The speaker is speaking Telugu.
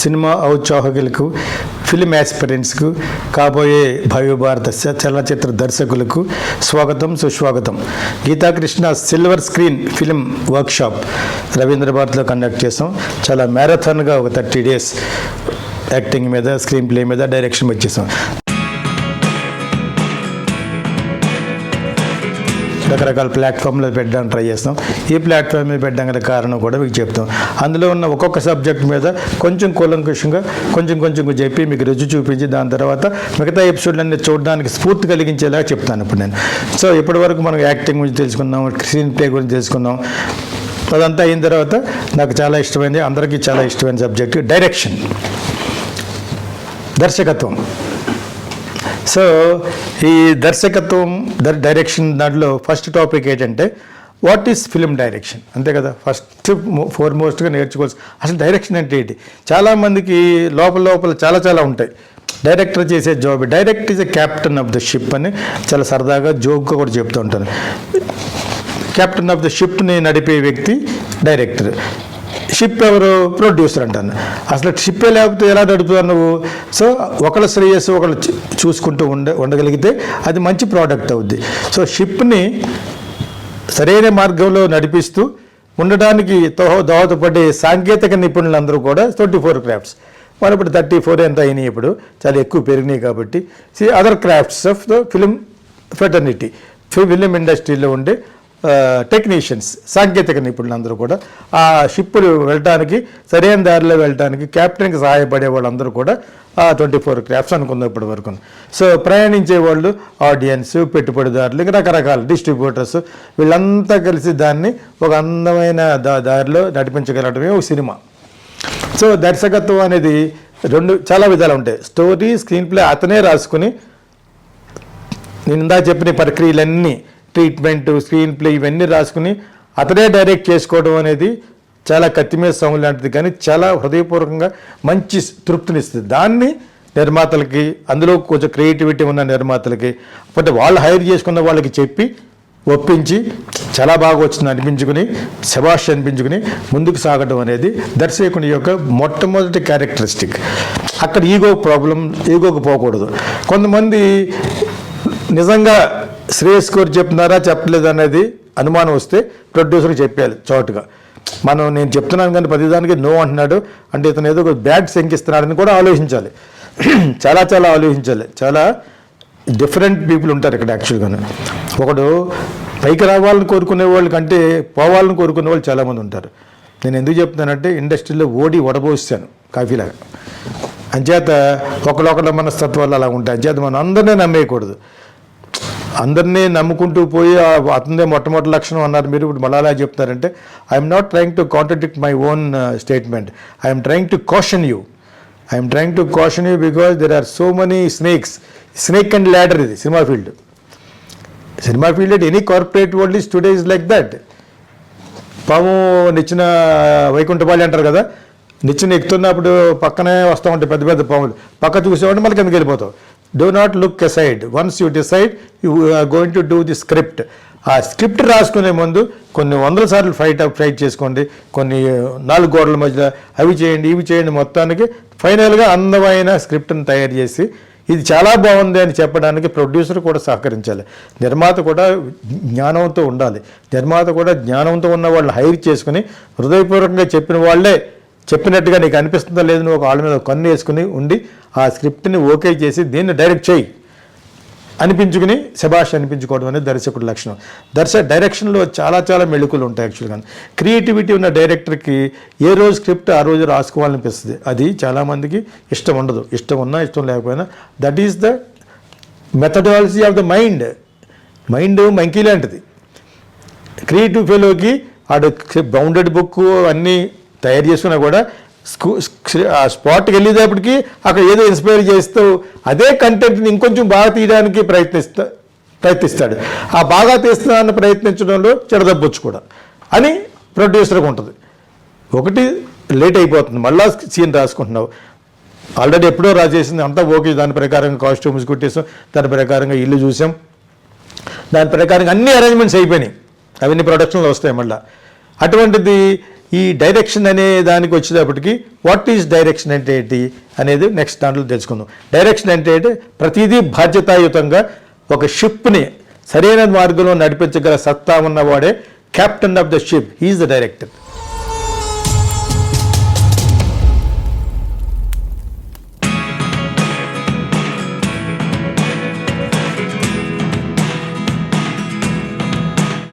సినిమా ఔత్సాహికులకు, ఫిల్మ్ యాస్పిరెంట్స్కు, కాబోయే భవ్యభారత చలనచిత్ర దర్శకులకు స్వాగతం, సుస్వాగతం. Geetha Krishna silver screen film workshop Ravindra భారతిలో కండక్ట్ చేసాం. చాలా మ్యారథాన్గా ఒక 30 days యాక్టింగ్ మీద, స్క్రీన్ ప్లే మీద, డైరెక్షన్ మీద చేసాం. రకరకాల ప్లాట్ఫామ్లో పెట్టడానికి ట్రై చేస్తాం. ఈ ప్లాట్ఫామ్ మీద పెట్టడానికి కారణం కూడా మీకు చెప్తాం. అందులో ఉన్న ఒక్కొక్క సబ్జెక్ట్ మీద కొంచెం కూలంకుషంగా కొంచెం చెప్పి మీకు రుచి చూపించి దాని తర్వాత మిగతా ఎపిసోడ్లన్నీ చూడడానికి స్ఫూర్తి కలిగించేలా చెప్తాను ఇప్పుడు నేను. సో ఇప్పటివరకు మనం యాక్టింగ్ గురించి తెలుసుకున్నాం, స్క్రీన్ ప్లే గురించి తెలుసుకున్నాం. అదంతా అయిన తర్వాత నాకు చాలా ఇష్టమైంది, అందరికీ చాలా ఇష్టమైన సబ్జెక్ట్ డైరెక్షన్, దర్శకత్వం. సో ఈ దర్శకత్వం, డైరెక్షన్ దాంట్లో ఫస్ట్ టాపిక్ ఏంటంటే వాట్ ఈస్ ఫిల్మ్ డైరెక్షన్, అంతే కదా. ఫస్ట్ ఫోర్మోస్ట్గా నేర్చుకోవచ్చు అసలు డైరెక్షన్ అంటే ఏంటి. చాలామందికి లోపల చాలా ఉంటాయి. డైరెక్టర్ చేసే job, direct is a captain of the ship అని చాలా సరదాగా జోక్గా కూడా చెప్తూ ఉంటాను. క్యాప్టెన్ ఆఫ్ ద షిప్ని నడిపే వ్యక్తి డైరెక్టర్. షిప్ ఎవరు? ప్రొడ్యూసర్ అంటాను. అసలు షిప్పే లేకపోతే ఎలా నడుపుతావు నువ్వు? సో ఒకళ్ళ శ్రేయస్సు ఒకళ్ళు చూసుకుంటూ ఉండగలిగితే అది మంచి ప్రోడక్ట్ అవుద్ది. సో షిప్ని సరైన మార్గంలో నడిపిస్తూ ఉండడానికి దోహదపడే సాంకేతిక నిపుణులందరూ కూడా 24 క్రాఫ్ట్స్. మనం ఇప్పుడు 34 ఎంత అయినాయి, ఇప్పుడు చాలా ఎక్కువ పెరిగినాయి. కాబట్టి other crafts of the film fraternity, film ఇండస్ట్రీలో ఉండే టెక్నీషియన్స్, సాంకేతిక నిపుణులందరూ కూడా ఆ షిప్పులు వెళ్ళటానికి, సరైన దారిలో వెళ్ళటానికి క్యాప్టెన్కి సహాయపడే వాళ్ళందరూ కూడా ఆ 24 క్రాఫ్ట్స్ అనుకుందాం ఇప్పటి వరకు. సో ప్రయాణించే వాళ్ళు ఆడియన్స్, పెట్టుబడిదారులు, రకరకాల డిస్ట్రిబ్యూటర్స్, వీళ్ళంతా కలిసి దాన్ని ఒక అందమైన దారిలో నడిపించగలటమే ఒక సినిమా. సో దర్శకత్వం అనేది చాలా విధాలు ఉంటాయి. స్టోరీ, స్క్రీన్ ప్లే అతనే రాసుకుని, నేను ఇందా చెప్పిన ప్రక్రియలన్నీ, ట్రీట్మెంట్, స్క్రీన్ ప్లే ఇవన్నీ రాసుకుని అతనే డైరెక్ట్ చేసుకోవడం అనేది చాలా కత్తిమీద సౌండ్ లాంటిది, కానీ చాలా హృదయపూర్వకంగా మంచి తృప్తినిస్తుంది. దాన్ని నిర్మాతలకి, అందులో కొంచెం క్రియేటివిటీ ఉన్న నిర్మాతలకి, అంటే వాళ్ళు హైర్ చేసుకున్న వాళ్ళకి చెప్పి ఒప్పించి చాలా బాగా వచ్చింది అనిపించుకుని, శభాష్ అనిపించుకుని ముందుకు సాగడం అనేది దర్శకుని యొక్క మొట్టమొదటి క్యారెక్టరిస్టిక్. అక్కడ ఈగోకు పోకూడదు. కొంతమంది నిజంగా శ్రేయస్ కోరి చెప్తున్నారా చెప్పలేదు అనేది అనుమానం వస్తే ప్రొడ్యూసర్కి చెప్పాలి చోటుగా. నేను చెప్తున్నాను కానీ ప్రతిదానికి నో అంటున్నాడు అంటే ఇతను ఏదో ఒక బ్యాడ్ శంకిస్తున్నాడని కూడా ఆలోచించాలి. చాలా ఆలోచించాలి. చాలా డిఫరెంట్ పీపుల్ ఉంటారు ఇక్కడ యాక్చువల్గా. ఒకడు పైకి రావాలని కోరుకునే వాళ్ళు కంటే పోవాలని కోరుకునే వాళ్ళు చాలామంది ఉంటారు. నేను ఎందుకు చెప్తున్నానంటే ఇండస్ట్రీలో వడబోసాను కాఫీలాగా. అంచేత ఒకళ్ళొకళ్ళ మనస్తత్వాలు అలా ఉంటాయి. అంచేత మనం అందరినీ నమ్మేయకూడదు. అందరినీ నమ్ముకుంటూ పోయి అతనే మొట్టమొదటి లక్షణం అన్నారు మీరు, ఇప్పుడు మళ్ళీ అలా చెప్తారంటే I'm not trying to contradict my own statement. I'm trying to caution you. Because there are so many snake and ladder. ఇది cinema field at any corporate world is today is like that. పాము నిచ్చిన వైకుంఠపాళి అంటారు కదా, నిచ్చిన ఎక్కుతున్నప్పుడు పక్కనే వస్తూ ఉంటాయి పెద్ద పాములు, పక్క చూసేవాడిని మళ్ళీ కిందకి వెళ్ళిపోతావు. Do not look aside. Once you decide, you are going to do the script. ఆ స్క్రిప్ట్ రాసుకునే ముందు కొన్ని 100 సార్లు ఫైట్ చేసుకోండి. కొన్ని 4 గోడల మధ్య అవి చేయండి, ఇవి చేయండి. మొత్తానికి ఫైనల్గా అందమైన స్క్రిప్ట్ని తయారు చేసి ఇది చాలా బాగుంది అని చెప్పడానికి ప్రొడ్యూసర్ కూడా సహకరించాలి. నిర్మాత కూడా జ్ఞానంతో ఉండాలి. నిర్మాత కూడా జ్ఞానంతో ఉన్న వాళ్ళని హైర్ చేసుకుని హృదయపూర్వకంగా చెప్పిన వాళ్ళే చెప్పినట్టుగా నీకు అనిపిస్తుందో లేదు, నువ్వు ఒక వాళ్ళ మీద కన్ను వేసుకుని ఉండి ఆ స్క్రిప్ట్ని ఓకే చేసి దీన్ని డైరెక్ట్ చేయి అనిపించుకుని శభాష్ అనిపించుకోవడం అనేది దర్శకుడి లక్షణం. డైరెక్షన్లో చాలా మెళుకులు ఉంటాయి. యాక్చువల్గా క్రియేటివిటీ ఉన్న డైరెక్టర్కి ఏ రోజు స్క్రిప్ట్ ఆ రోజు రాసుకోవాలనిపిస్తుంది. అది చాలామందికి ఇష్టం ఉండదు. ఇష్టం ఉన్నా ఇష్టం లేకపోయినా that is the methodology of the mind. Monkey లాంటిది. క్రియేటివ్ ఫెలోకి ఆడు బౌండెడ్ బుక్ అన్నీ తయారు చేసుకున్నా కూడా ఆ స్పాట్కి వెళ్ళేటప్పటికి అక్కడ ఏదో ఇన్స్పైర్ చేస్తూ అదే కంటెంట్ని ఇంకొంచెం బాగా తీయడానికి ప్రయత్నిస్తాడు. ఆ బాగా తీస్తానని ప్రయత్నించడంలో చెడదబ్బొచ్చు కూడా అని ప్రొడ్యూసర్కి ఉంటుంది. ఒకటి లేట్ అయిపోతుంది, మళ్ళా సీన్ రాసుకుంటున్నావు. ఆల్రెడీ ఎప్పుడో రాసేసింది అంతా ఓకే, దాని ప్రకారంగా కాస్ట్యూమ్స్ కుట్టేసాం, దాని ప్రకారంగా ఇల్లు చూసాం, దాని ప్రకారంగా అన్ని అరేంజ్మెంట్స్ అయిపోయినాయి, అవన్నీ ప్రొడక్షన్లో వస్తాయి. మళ్ళీ అటువంటిది ఈ డైరెక్షన్ అనే దానికి వచ్చేటప్పటికి వాట్ ఈజ్ డైరెక్షన్ అంటే ఏంటి అనేది నెక్స్ట్ దాంట్లో తెలుసుకుందాం. డైరెక్షన్ అంటే ప్రతిదీ బాధ్యతాయుతంగా ఒక షిప్ని సరైన మార్గంలో నడిపించగల సత్తా ఉన్నవాడే captain of the ship, he is the director.